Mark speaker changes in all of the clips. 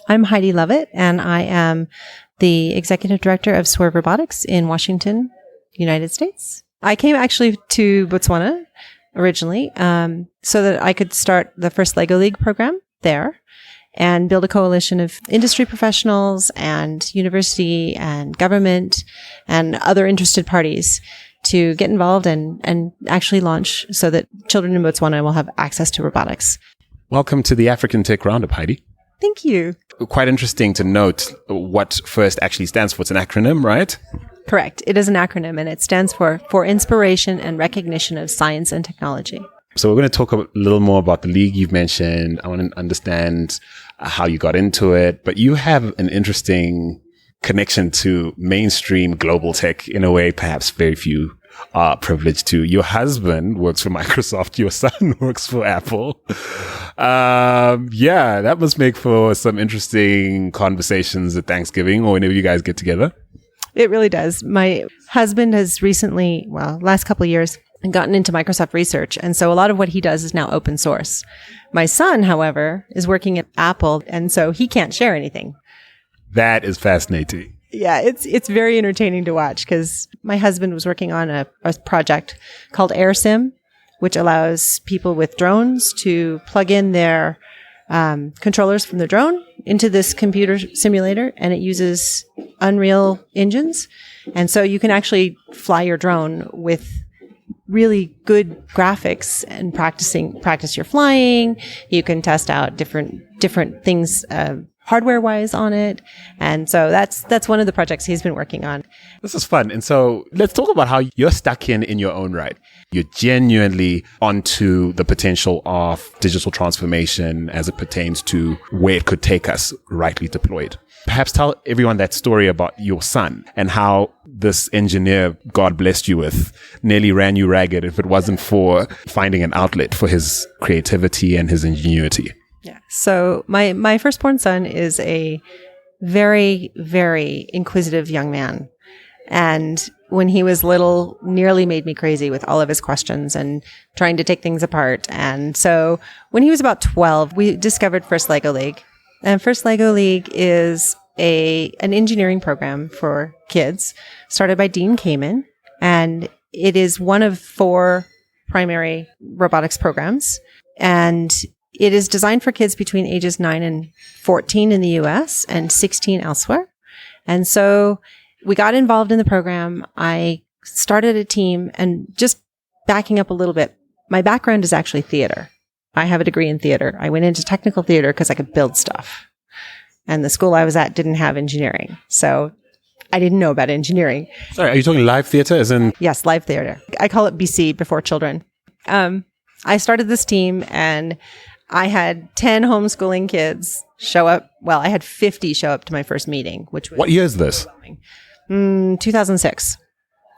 Speaker 1: I'm Heidi Lovett, and I am the executive director of Swerve Robotics in Washington, United States. I came actually to Botswana originally so that I could start the first Lego League program there and build a coalition of industry professionals and university and government and other interested parties to get involved and actually launch so that children in Botswana will have access to robotics.
Speaker 2: Welcome to the African Tech Roundup, Heidi.
Speaker 1: Thank you.
Speaker 2: Quite interesting to note what FIRST actually stands for. It's an acronym, right?
Speaker 1: Correct. It is an acronym, and it stands for Inspiration and Recognition of Science and Technology.
Speaker 2: So we're going to talk a little more about the league you've mentioned. I want to understand how you got into it, but you have an interesting connection to mainstream global tech in a way perhaps very few are privileged to. Your husband works for Microsoft. Your son works for Apple. Yeah, that must make for some interesting conversations at Thanksgiving or whenever you guys get together.
Speaker 1: It really does. My husband has recently, last couple of years, gotten into Microsoft research. And so a lot of what he does is now open source. My son, however, is working at Apple, and so he can't share anything.
Speaker 2: That is fascinating.
Speaker 1: Yeah, it's very entertaining to watch because my husband was working on a project called AirSim, which allows people with drones to plug in their controllers from the drone into this computer simulator, and it uses Unreal engines. And so you can actually fly your drone with really good graphics and practice your flying. You can test out different things hardware-wise on it. And so that's one of the projects he's been working on.
Speaker 2: This is fun. And so let's talk about how you're stuck in your own right. You're genuinely onto the potential of digital transformation as it pertains to where it could take us rightly deployed. Perhaps tell everyone that story about your son and how this engineer God blessed you with nearly ran you ragged if it wasn't for finding an outlet for his creativity and his ingenuity.
Speaker 1: Yeah. So my firstborn son is a very, very inquisitive young man. And when he was little, nearly made me crazy with all of his questions and trying to take things apart. And so when he was about 12, we discovered First Lego League. And First Lego League is an engineering program for kids started by Dean Kamen. And it is one of 4 primary robotics programs. And it is designed for kids between ages 9 and 14 in the US and 16 elsewhere. And so we got involved in the program. I started a team, and just backing up a little bit, my background is actually theater. I have a degree in theater. I went into technical theater because I could build stuff. And the school I was at didn't have engineering. So I didn't know about engineering.
Speaker 2: Sorry, are you talking live theater as in?
Speaker 1: Yes, live theater. I call it BC, before children. I started this team, and I had 10 homeschooling kids show up. Well, I had 50 show up to my first meeting, which was...
Speaker 2: What year is this?
Speaker 1: 2006.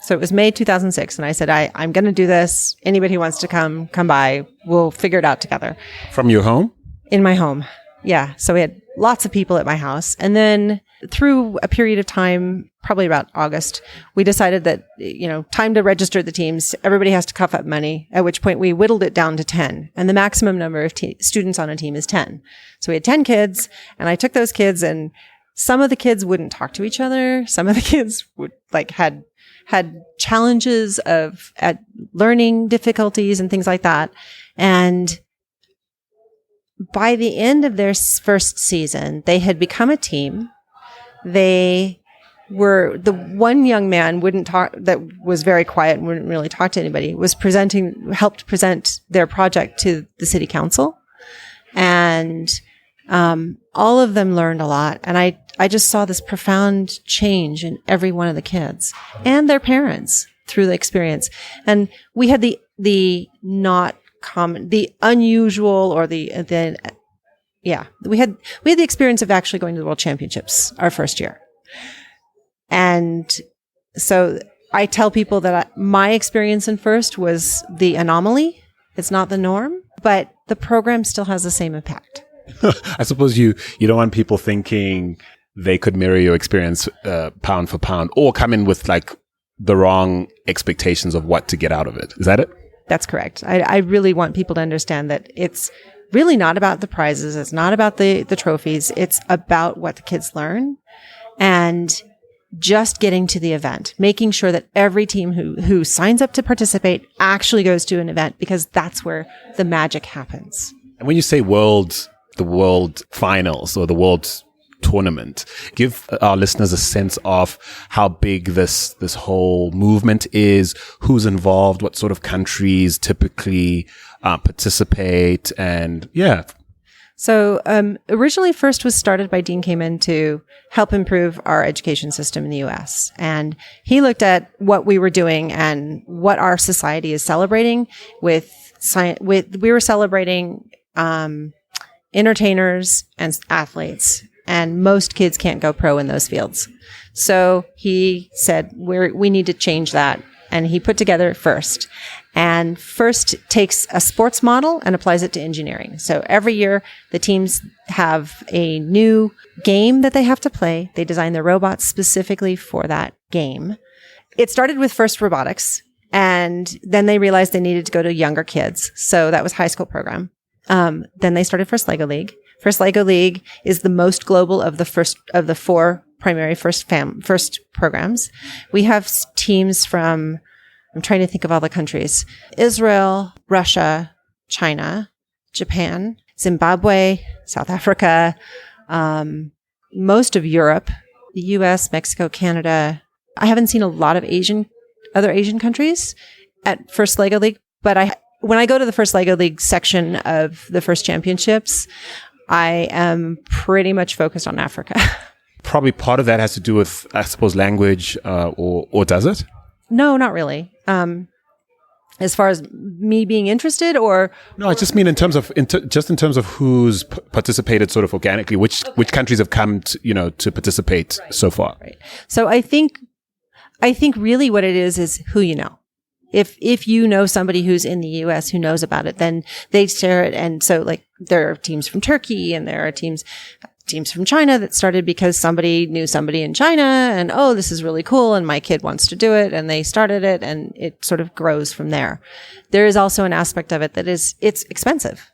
Speaker 1: So it was May 2006. And I said, I'm going to do this. Anybody who wants to come by. We'll figure it out together.
Speaker 2: From your home?
Speaker 1: In my home. Yeah. So we had lots of people at my house. And then through a period of time, probably about August, we decided that, time to register the teams. Everybody has to cough up money, at which point we whittled it down to 10. And the maximum number of students on a team is 10. So we had 10 kids, and I took those kids, and some of the kids wouldn't talk to each other. Some of the kids would had challenges at learning difficulties and things like that. And by the end of their first season, they had become a team. The one young man wouldn't talk, that was very quiet and wouldn't really talk to anybody, helped present their project to the city council. And all of them learned a lot. And I just saw this profound change in every one of the kids and their parents through the experience. And we had the not common, the unusual, or we had the experience of actually going to the World Championships our first year. And so I tell people that my experience in FIRST was the anomaly. It's not the norm, but the program still has the same impact.
Speaker 2: I suppose you don't want people thinking they could mirror your experience pound for pound, or come in with like the wrong expectations of what to get out of it. Is that it?
Speaker 1: That's correct. I really want people to understand that it's really not about the prizes. It's not about the trophies. It's about what the kids learn and just getting to the event, making sure that every team who signs up to participate actually goes to an event, because that's where the magic happens.
Speaker 2: And when you say the world finals or the world tournament, give our listeners a sense of how big this whole movement is, who's involved, what sort of countries typically participate, and yeah.
Speaker 1: So originally first was started by Dean Kamen to help improve our education system in the U.S. And he looked at what we were doing and what our society is celebrating with we were celebrating entertainers and athletes, and most kids can't go pro in those fields. So he said, we need to change that. And he put together FIRST. And FIRST takes a sports model and applies it to engineering. So every year, the teams have a new game that they have to play. They design their robots specifically for that game. It started with Swerve Robotics, and then they realized they needed to go to younger kids. So that was high school program. Then they started First Lego League. First Lego League is the most global of the four primary first programs. We have teams from, I'm trying to think of all the countries: Israel, Russia, China, Japan, Zimbabwe, South Africa, most of Europe, the US, Mexico, Canada. I haven't seen a lot of other Asian countries at First Lego League, but when I go to the First Lego League section of the First Championships, I am pretty much focused on Africa.
Speaker 2: Probably part of that has to do with, I suppose, language, or does it?
Speaker 1: No, not really. As far as me being interested, or
Speaker 2: no, I just mean in terms of who's participated sort of organically, which countries have come to participate so far.
Speaker 1: Right. So I think really what it is who you know. If you know somebody who's in the U.S. who knows about it, then they share it. And so like there are teams from Turkey and there are teams from China that started because somebody knew somebody in China and, oh, this is really cool and my kid wants to do it, and they started it, and it sort of grows from there. There is also an aspect of it that it's expensive.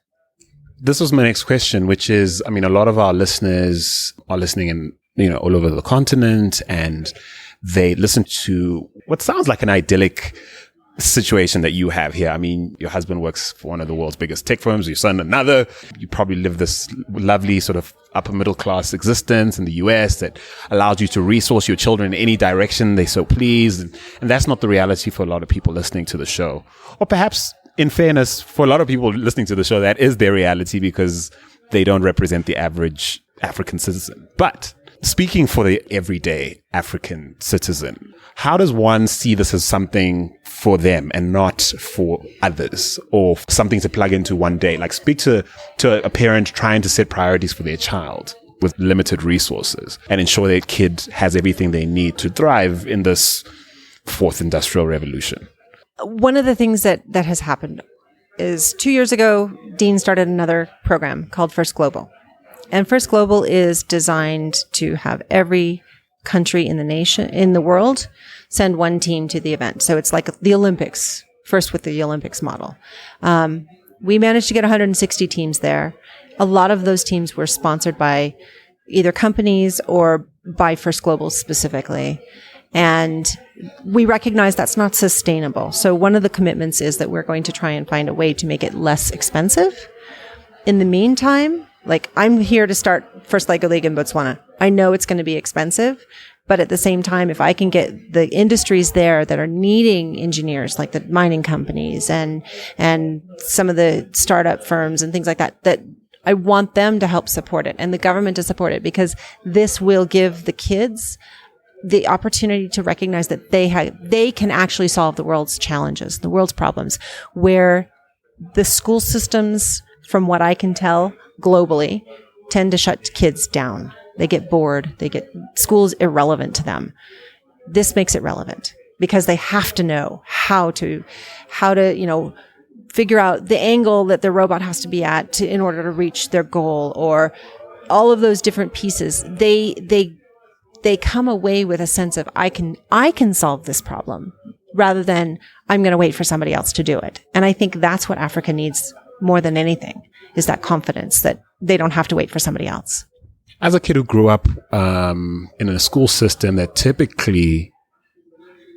Speaker 2: This was my next question, which is, I mean, a lot of our listeners are listening in, all over the continent, and they listen to what sounds like an idyllic situation that you have here. I mean, your husband works for one of the world's biggest tech firms, your son another. You probably live this lovely sort of upper middle class existence in the US that allows you to resource your children in any direction they so please. And that's not the reality for a lot of people listening to the show. Or perhaps, in fairness, for a lot of people listening to the show, that is their reality because they don't represent the average African citizen. But speaking for the everyday African citizen, how does one see this as something for them and not for others, or something to plug into one day? Like, speak to a parent trying to set priorities for their child with limited resources and ensure their kid has everything they need to thrive in this fourth industrial revolution.
Speaker 1: One of the things that has happened is 2 years ago, Dean started another program called First Global. And First Global is designed to have every country in the world send one team to the event. So it's like the Olympics, first with the Olympics model. We managed to get 160 teams there. A lot of those teams were sponsored by either companies or by First Global specifically. And we recognize that's not sustainable. So one of the commitments is that we're going to try and find a way to make it less expensive. In the meantime, like, I'm here to start First Lego League in Botswana. I know it's going to be expensive, but at the same time, if I can get the industries there that are needing engineers, like the mining companies and some of the startup firms and things like that, that I want them to help support it and the government to support it, because this will give the kids the opportunity to recognize that they can actually solve the world's challenges, the world's problems, where the school systems, from what I can tell globally, tend to shut kids down. They get bored. School's irrelevant to them. This makes it relevant because they have to know how to, figure out the angle that the robot has to be at in order to reach their goal, or all of those different pieces. They come away with a sense of, I can solve this problem, rather than I'm going to wait for somebody else to do it. And I think that's what Africa needs more than anything, is that confidence that they don't have to wait for somebody else.
Speaker 2: As a kid who grew up in a school system that typically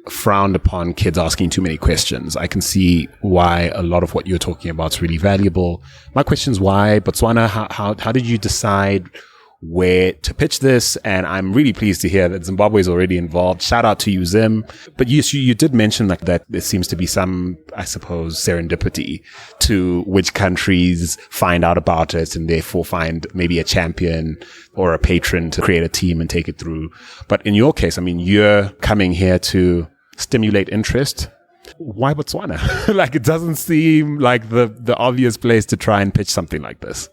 Speaker 2: frowned upon kids asking too many questions, I can see why a lot of what you're talking about is really valuable. My question is why Botswana? How did you decide where to pitch this? And I'm really pleased to hear that Zimbabwe is already involved. Shout out to you, Zim. But you did mention that there seems to be some, I suppose, serendipity to which countries find out about it and therefore find maybe a champion or a patron to create a team and take it through. But in your case, I mean, you're coming here to stimulate interest. Why Botswana? It doesn't seem like the obvious place to try and pitch something like this.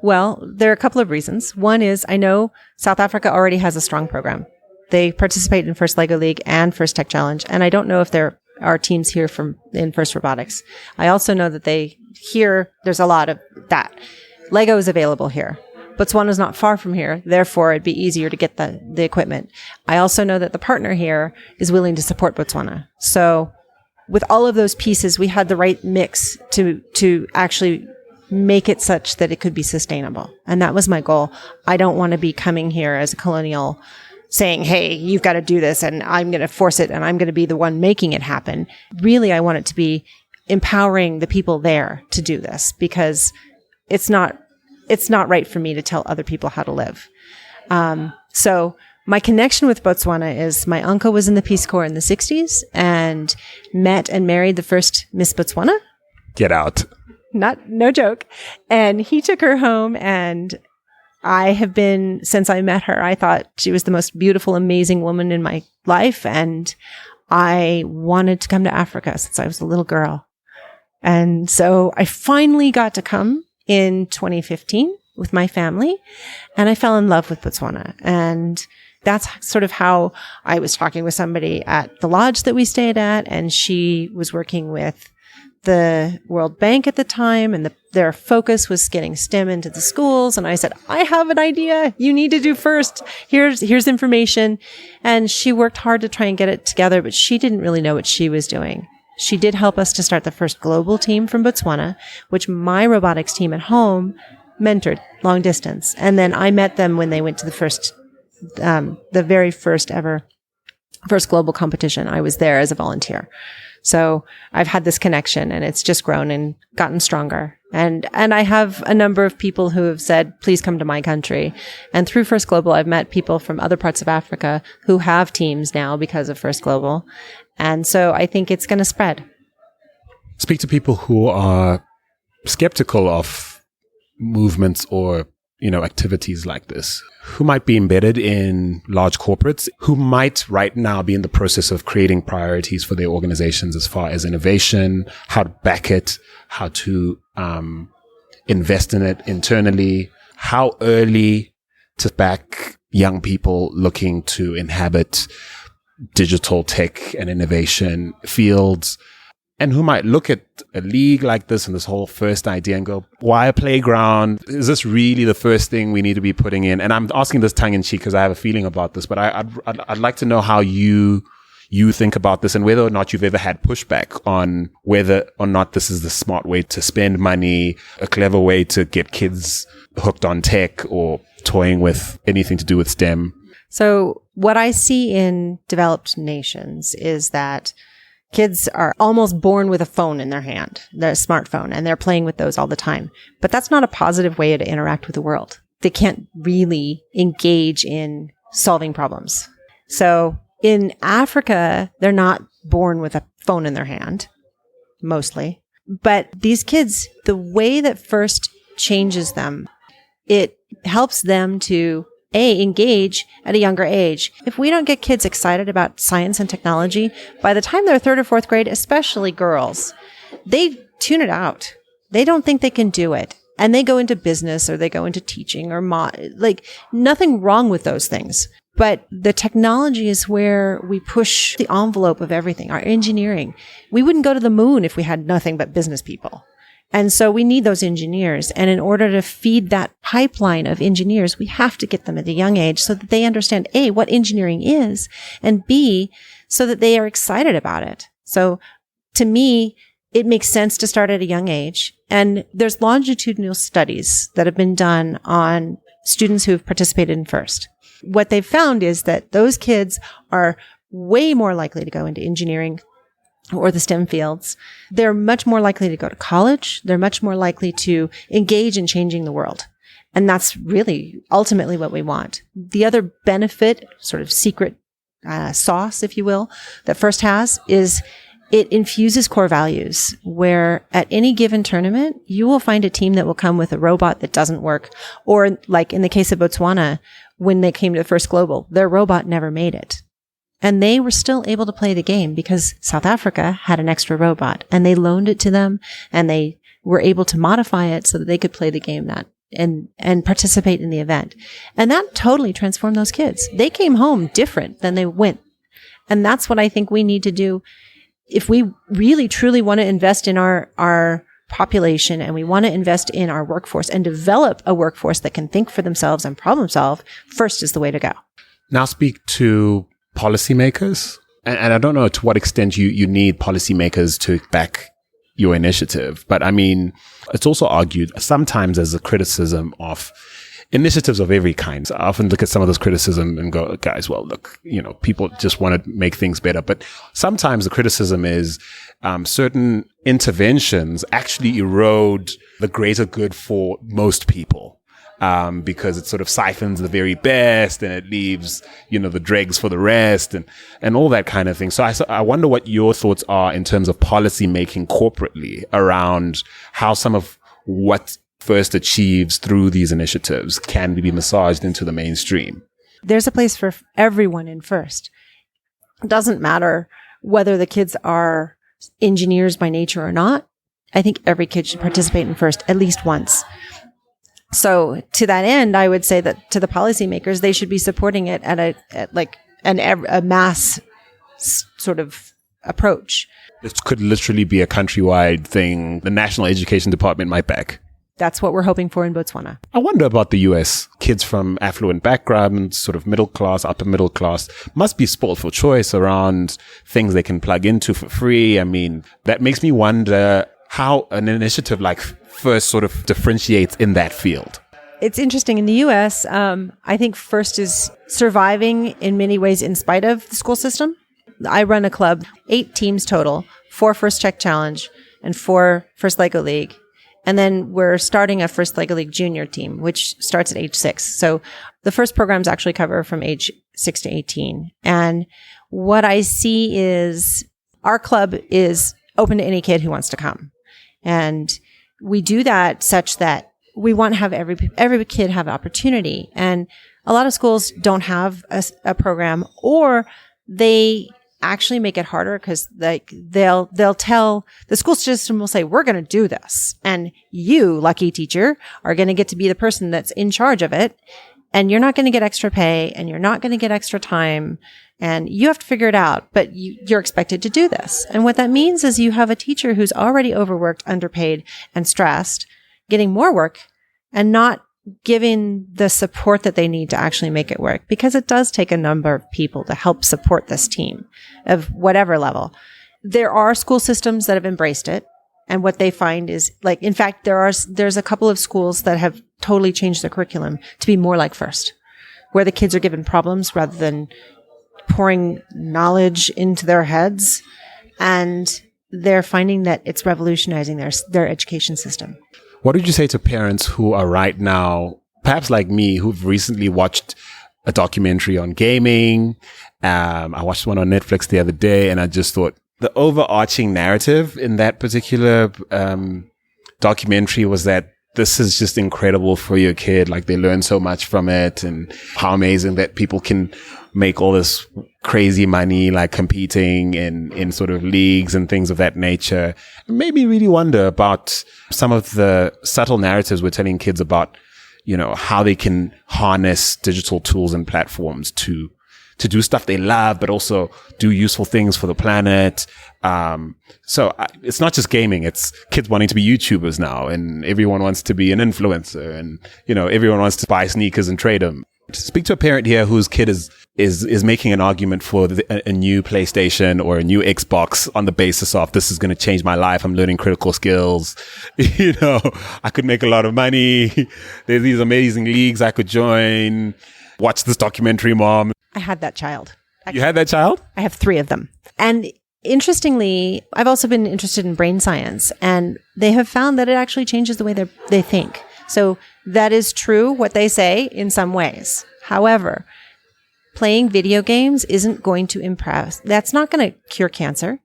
Speaker 1: Well, there are a couple of reasons. One is I know South Africa already has a strong program. They participate in First Lego League and First Tech Challenge. And I don't know if there are teams here in First Robotics. I also know that there's a lot of that. Lego is available here. Botswana is not far from here. Therefore, it'd be easier to get the equipment. I also know that the partner here is willing to support Botswana. So with all of those pieces, we had the right mix to actually make it such that it could be sustainable. And that was my goal. I don't want to be coming here as a colonial saying, hey, you've got to do this and I'm going to force it and I'm going to be the one making it happen. Really, I want it to be empowering the people there to do this because it's not right for me to tell other people how to live. So my connection with Botswana is my uncle was in the Peace Corps in the 60s and met and married the first Miss Botswana.
Speaker 2: Get out.
Speaker 1: No joke. And he took her home and since I met her, I thought she was the most beautiful, amazing woman in my life. And I wanted to come to Africa since I was a little girl. And so I finally got to come in 2015 with my family and I fell in love with Botswana. And that's sort of how I was talking with somebody at the lodge that we stayed at. And she was working with the World Bank at the time, and their focus was getting STEM into the schools. And I said, I have an idea. You need to do first. Here's information. And she worked hard to try and get it together, but she didn't really know what she was doing. She did help us to start the first global team from Botswana, which my robotics team at home mentored long distance. And then I met them when they went to the very first ever first global competition. I was there as a volunteer. So I've had this connection and it's just grown and gotten stronger. And I have a number of people who have said, please come to my country. And through First Global, I've met people from other parts of Africa who have teams now because of First Global. And so I think it's going to spread.
Speaker 2: Speak to people who are skeptical of movements or activities like this, who might be embedded in large corporates, who might right now be in the process of creating priorities for their organizations as far as innovation, how to back it, how to invest in it internally, how early to back young people looking to inhabit digital tech and innovation fields, and who might look at a league like this and this whole first idea and go, why a playground? Is this really the first thing we need to be putting in? And I'm asking this tongue in cheek because I have a feeling about this, but I'd like to know how you think about this and whether or not you've ever had pushback on whether or not this is the smart way to spend money, a clever way to get kids hooked on tech or toying with anything to do with STEM.
Speaker 1: So what I see in developed nations is that kids are almost born with a phone in their hand, their smartphone, and they're playing with those all the time. But that's not a positive way to interact with the world. They can't really engage in solving problems. So in Africa, they're not born with a phone in their hand, mostly. But these kids, the way that first changes them, it helps them to engage at a younger age. If we don't get kids excited about science and technology, by the time they're third or fourth grade, especially girls, they tune it out. They don't think they can do it. And they go into business or they go into teaching or nothing wrong with those things. But the technology is where we push the envelope of everything, our engineering. We wouldn't go to the moon if we had nothing but business people. And so we need those engineers. And in order to feed that pipeline of engineers, we have to get them at a young age so that they understand, A, what engineering is, and B, so that they are excited about it. So to me, it makes sense to start at a young age. And there's longitudinal studies that have been done on students who have participated in FIRST. What they've found is that those kids are way more likely to go into engineering or the STEM fields. They're much more likely to go to college. They're much more likely to engage in changing the world. And that's really ultimately what we want. The other benefit, sort of secret sauce, if you will, that FIRST has is it infuses core values, where at any given tournament, you will find a team that will come with a robot that doesn't work. Or like in the case of Botswana, when they came to the first global, their robot never made it. And they were still able to play the game because South Africa had an extra robot and they loaned it to them and they were able to modify it so that they could play the game and participate in the event. And that totally transformed those kids. They came home different than they went. And that's what I think we need to do. If we really truly want to invest in our population and we want to invest in our workforce and develop a workforce that can think for themselves and problem solve, FIRST is the way to go.
Speaker 2: Now speak to policymakers. And I don't know to what extent you need policymakers to back your initiative. But I mean, it's also argued sometimes as a criticism of initiatives of every kind. So I often look at some of this criticism and go, guys, well, look, people just want to make things better. But sometimes the criticism is certain interventions actually erode the greater good for most people. Because it sort of siphons the very best and it leaves, the dregs for the rest and all that kind of thing. So I wonder what your thoughts are in terms of policy making corporately around how some of what FIRST achieves through these initiatives can be massaged into the mainstream.
Speaker 1: There's a place for everyone in FIRST. It doesn't matter whether the kids are engineers by nature or not. I think every kid should participate in FIRST at least once. So to that end, I would say that to the policymakers, they should be supporting it at a mass sort of approach.
Speaker 2: This could literally be a countrywide thing the National Education Department might back.
Speaker 1: That's what we're hoping for in Botswana.
Speaker 2: I wonder about the US. Kids from affluent backgrounds, sort of middle class, upper middle class, must be spoiled for choice around things they can plug into for free. I mean, that makes me wonder how an initiative like FIRST sort of differentiates in that field.
Speaker 1: It's interesting. In the U.S., I think FIRST is surviving in many ways in spite of the school system. I run a club, 8 teams total, 4 First Check Challenge and 4 First Lego League. And then we're starting a First Lego League junior team, which starts at age 6. So the first programs actually cover from age 6 to 18. And what I see is our club is open to any kid who wants to come. And we do that such that we want to have every kid have opportunity. And a lot of schools don't have a program, or they actually make it harder because they'll tell the school system will say, we're going to do this. And you, lucky teacher, are going to get to be the person that's in charge of it. And you're not going to get extra pay and you're not going to get extra time. And you have to figure it out, but you're expected to do this. And what that means is you have a teacher who's already overworked, underpaid, and stressed, getting more work and not giving the support that they need to actually make it work, because it does take a number of people to help support this team of whatever level. There are school systems that have embraced it. And what they find is, like, in fact, there's a couple of schools that have totally changed their curriculum to be more like FIRST, where the kids are given problems rather than pouring knowledge into their heads, and they're finding that it's revolutionizing their education system.
Speaker 2: What would you say to parents who are right now, perhaps like me, who've recently watched a documentary on gaming? I watched one on Netflix the other day, and I just thought the overarching narrative in that particular documentary was that this is just incredible for your kid. Like, they learn so much from it, and how amazing that people can make all this crazy money, like competing in sort of leagues and things of that nature. It made me really wonder about some of the subtle narratives we're telling kids about, how they can harness digital tools and platforms to do stuff they love, but also do useful things for the planet. So it's not just gaming. It's kids wanting to be YouTubers now, and everyone wants to be an influencer, and, everyone wants to buy sneakers and trade them. Speak to a parent here whose kid is is making an argument for a new PlayStation or a new Xbox on the basis of this is going to change my life. I'm learning critical skills. I could make a lot of money. There's these amazing leagues I could join. Watch this documentary, Mom.
Speaker 1: I had that child.
Speaker 2: You had that child?
Speaker 1: I have 3 of them. And interestingly, I've also been interested in brain science, and they have found that it actually changes the way they think. So that is true, what they say, in some ways. However, playing video games isn't going to impress. That's not going to cure cancer.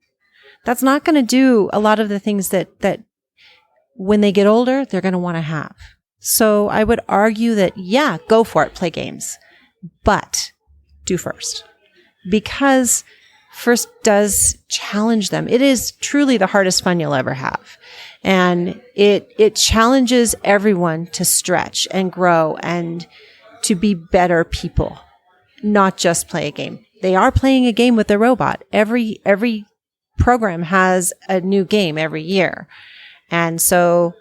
Speaker 1: That's not going to do a lot of the things that when they get older, they're going to want to have. So I would argue that, yeah, go for it, play games, but do first. Because first does challenge them. It is truly the hardest fun you'll ever have. And it challenges everyone to stretch and grow and to be better people, not just play a game. They are playing a game with the robot. Every program has a new game every year. And so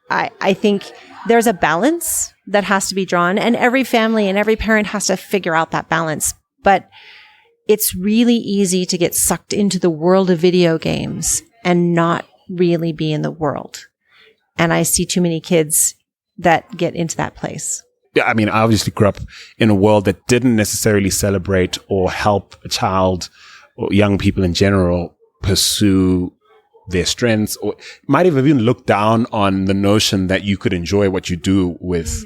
Speaker 1: I think there's a balance that has to be drawn, and every family and every parent has to figure out that balance. But it's really easy to get sucked into the world of video games and not really be in the world. And I see too many kids that get into that place.
Speaker 2: Yeah, I mean, I obviously grew up in a world that didn't necessarily celebrate or help a child or young people in general pursue their strengths, or might have even looked down on the notion that you could enjoy what you do with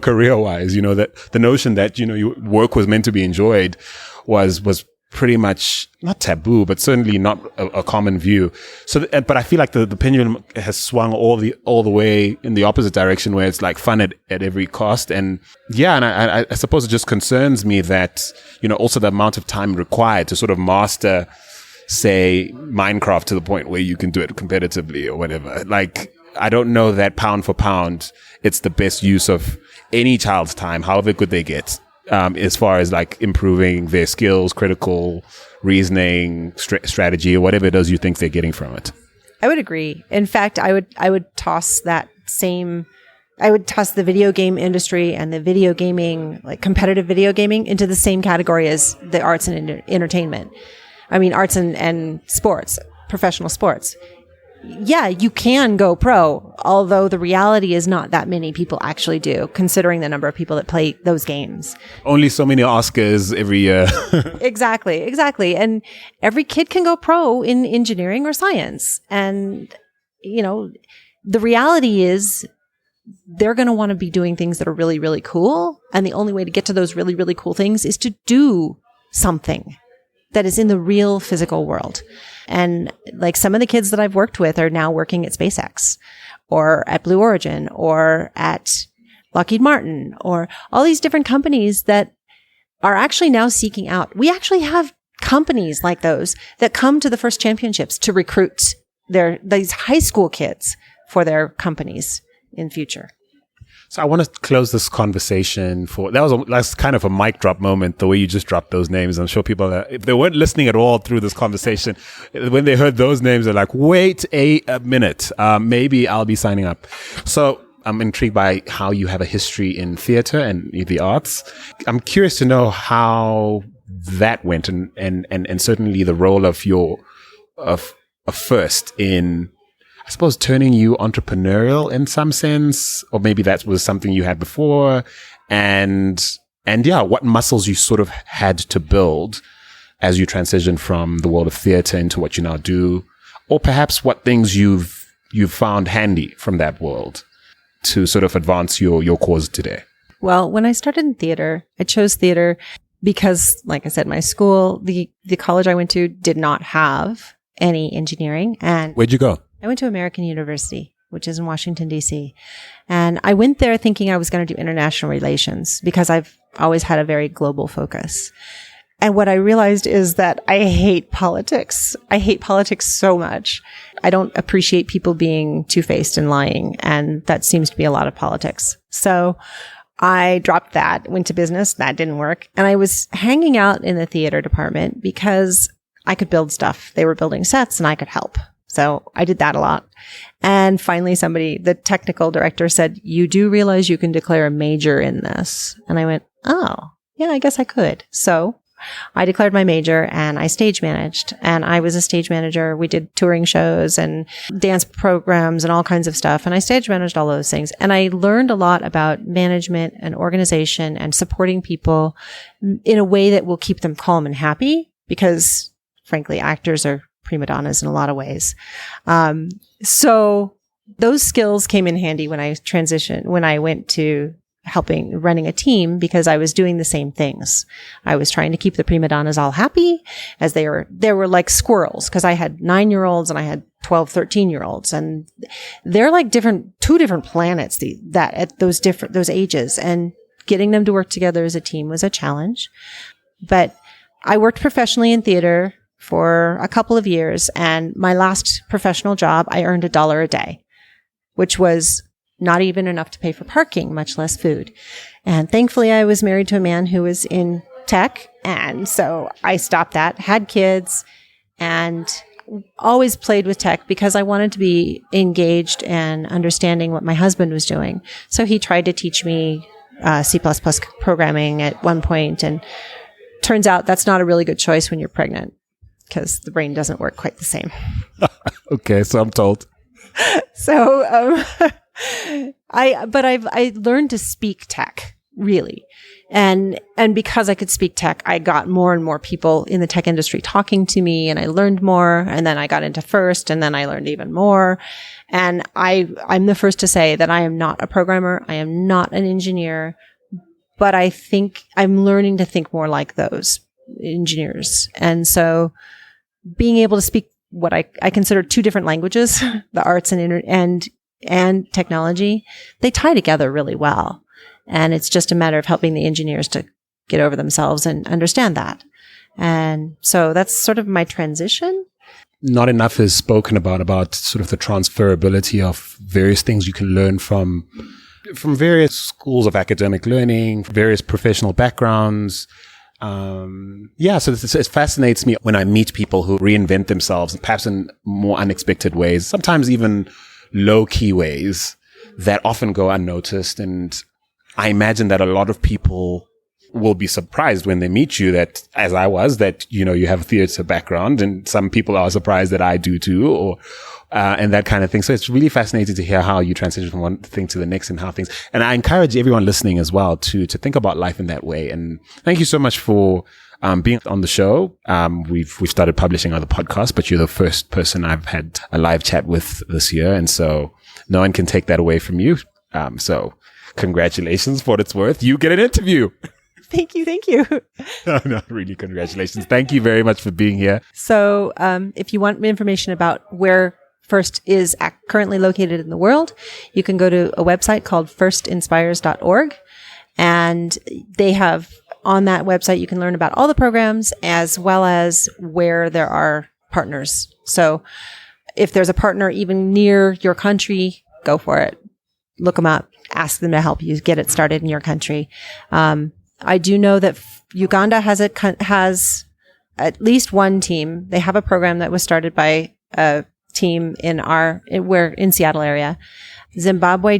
Speaker 2: career wise, that the notion that, your work was meant to be enjoyed was pretty much not taboo, but certainly not a common view. So, but I feel like the pendulum has swung all the way in the opposite direction, where it's like fun at every cost. And yeah, and I suppose it just concerns me that, also the amount of time required to sort of master, say, Minecraft to the point where you can do it competitively or whatever. Like, I don't know that pound for pound, it's the best use of any child's time, however good they get, as far as like improving their skills, critical reasoning, strategy, or whatever it is you think they're getting from it.
Speaker 1: I would agree. In fact, I would toss the video game industry and the video gaming, like competitive video gaming, into the same category as the arts and entertainment. I mean, arts and sports, professional sports. Yeah, you can go pro, although the reality is not that many people actually do, considering the number of people that play those games. Only
Speaker 2: so many Oscars every year.
Speaker 1: Exactly. And every kid can go pro in engineering or science. And, the reality is they're going to want to be doing things that are really, really cool. And the only way to get to those really, really cool things is to do something that is in the real physical world. And like some of the kids that I've worked with are now working at SpaceX or at Blue Origin or at Lockheed Martin or all these different companies that are actually now seeking out. We actually have companies like those that come to the first championships to recruit these high school kids for their companies in future.
Speaker 2: So I want to close this conversation that's kind of a mic drop moment, the way you just dropped those names. I'm sure people, if they weren't listening at all through this conversation, when they heard those names, they're like, wait a minute, maybe I'll be signing up. So I'm intrigued by how you have a history in theater and the arts. I'm curious to know how that went and certainly the role of first in, I suppose, turning you entrepreneurial in some sense, or maybe that was something you had before. And yeah, what muscles you sort of had to build as you transitioned from the world of theater into what you now do, or perhaps what things you've found handy from that world to sort of advance your cause today.
Speaker 1: Well, when I started in theater, I chose theater because, like I said, my school, the college I went to did not have any engineering. And
Speaker 2: where'd you go?
Speaker 1: I went to American University, which is in Washington, D.C. And I went there thinking I was going to do international relations because I've always had a very global focus. And what I realized is that I hate politics. I hate politics so much. I don't appreciate people being two-faced and lying. And that seems to be a lot of politics. So I dropped that, went to business. That didn't work. And I was hanging out in the theater department because I could build stuff. They were building sets and I could help. So I did that a lot. And finally the technical director said, you do realize you can declare a major in this? And I went, oh, yeah, I guess I could. So I declared my major and I stage managed, and I was a stage manager. We did touring shows and dance programs and all kinds of stuff. And I stage managed all those things. And I learned a lot about management and organization and supporting people in a way that will keep them calm and happy, because frankly, actors are prima donnas in a lot of ways. So those skills came in handy when I went to running a team, because I was doing the same things. I was trying to keep the prima donnas all happy, as they were like squirrels, because I had 9-year-olds and I had 12, 13-year-olds, and they're like two different planets that at those ages, and getting them to work together as a team was a challenge. But I worked professionally in theater for a couple of years, and my last professional job, I earned $1 a day, which was not even enough to pay for parking, much less food. And thankfully, I was married to a man who was in tech. And so I stopped that, had kids, and always played with tech because I wanted to be engaged and understanding what my husband was doing. So he tried to teach me C++ programming at one point. And turns out that's not a really good choice when you're pregnant, because the brain doesn't work quite the same.
Speaker 2: Okay, so I'm told.
Speaker 1: So, I learned to speak tech, really. And because I could speak tech, I got more and more people in the tech industry talking to me, and I learned more. And then I got into FIRST, and then I learned even more. And I'm the first to say that I am not a programmer. I am not an engineer, but I think I'm learning to think more like those engineers. And so being able to speak what I consider two different languages, the arts and technology, they tie together really well. And it's just a matter of helping the engineers to get over themselves and understand that. And so that's sort of my transition.
Speaker 2: Not enough is spoken about sort of the transferability of various things you can learn from various schools of academic learning, various professional backgrounds. So it fascinates me when I meet people who reinvent themselves, perhaps in more unexpected ways, sometimes even low-key ways that often go unnoticed. And I imagine that a lot of people will be surprised when they meet you that, as I was, that, you have a theater background, and some people are surprised that I do too, or and that kind of thing. So it's really fascinating to hear how you transition from one thing to the next, and how things, and I encourage everyone listening as well to think about life in that way. And thank you so much for being on the show. We've started publishing other podcasts, but you're the first person I've had a live chat with this year. And so no one can take that away from you. So congratulations for what it's worth. You get an interview.
Speaker 1: Thank you.
Speaker 2: No, really, congratulations. Thank you very much for being here.
Speaker 1: So, if you want information about where FIRST is currently located in the world, you can go to a website called firstinspires.org. And they have on that website, you can learn about all the programs as well as where there are partners. So if there's a partner even near your country, go for it. Look them up, ask them to help you get it started in your country. I do know that Uganda has at least one team. They have a program that was started by a team we're in Seattle area. Zimbabwe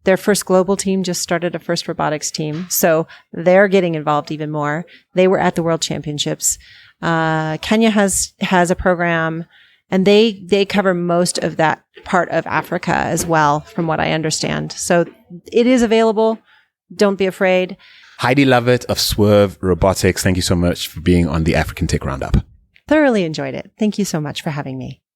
Speaker 1: their first global team just started a Swerve Robotics team. So they're getting involved even more. They were at the World Championships. Kenya has a program, and they cover most of that part of Africa as well, from what I understand. So it is available. Don't be afraid.
Speaker 2: Heidi Lovett of Swerve Robotics, thank you so much for being on the African Tech Roundup.
Speaker 1: Thoroughly enjoyed it. Thank you so much for having me.